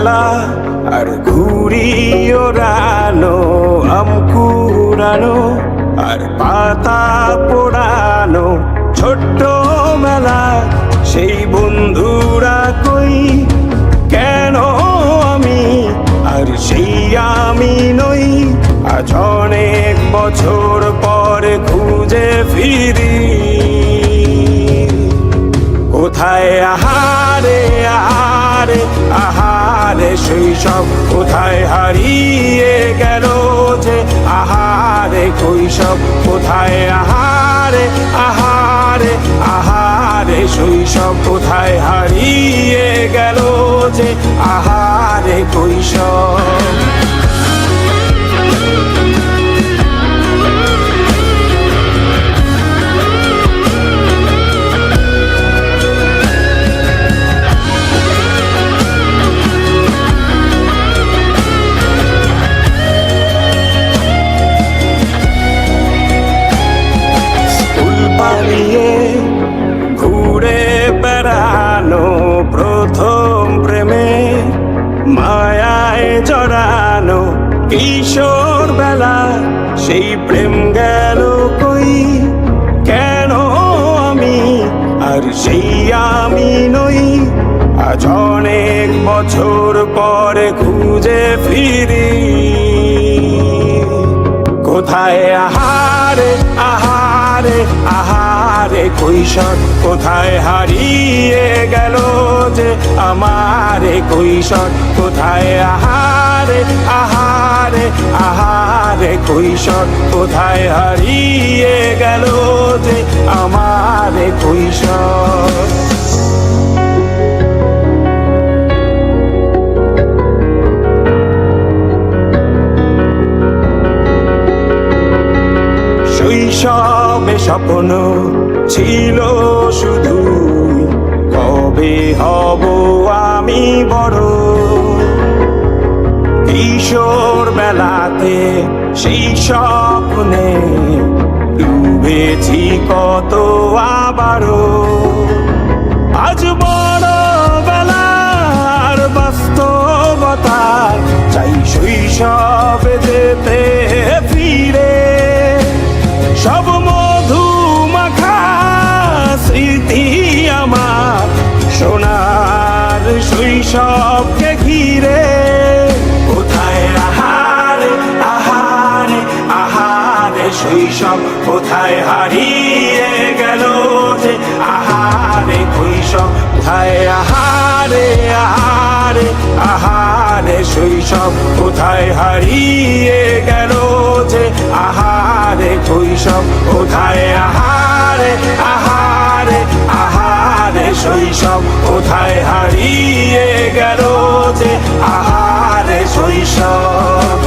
খেলা আর ঘুড়ি ওড়ানো, আম কুড়ানো আর পাতা পোড়ানো, ছোট্ট মেলা সেই বন্ধুরা কই, কেন আমি আর সেই আমি নই। আজ অনেক বছর পরে খুঁজে ফিরি, কোথায় আহারে আহারে আহারে শৈশব, কোথায় হারিয়ে গেল যে আহারে কৈশব, কোথায় আহারে আহারে আহারে শৈশব, কোথায় হারিয়ে গেল যে আহারে কৈশব। ঘুরে বেড়ানো, প্রথম প্রেমে মায়ায় জড়ানো, কিশোর বেলা সেই প্রেম গেল কই, কেন আমি আর সেই আমি নই। আজ অনেক বছর পরে খুঁজে ফিরি, কোথায় আহারে আহারে আহারে কৈশোর, কোথায় হারিয়ে গেল যে আমারে কৈশোর, কোথায় আহারে আহারে আহারে কৈশোর, কোথায় হারিয়ে গেল যে আমারে কৈশোর। শৈশবে স্বপ্ন ছিল শুধু, কবে হব আমি বড়। কিশোর বেলাতে সেই স্বপ্নে ডুবেছি কত আবারও, আজ বড় বেলার বাস্তবতার চাই শৈশবে যেতে ফিরে। সব মধু মাখা স্মৃতি আমার সোনার শৈশবকে ঘিরে, কোথায় আহারে আহারে আহারে শৈশব, কোথায় হারিয়ে গেল যে আহারে কৈশোর, কোথায় আহারে আহারে আহারে শৈশব, কোথায় হারিয়ে গেল যে আহারে কৈশোর, কোথায় আহারে আহারে আহারে শৈশব, কোথায় হারিয়ে গেল যে আহারে শৈশব।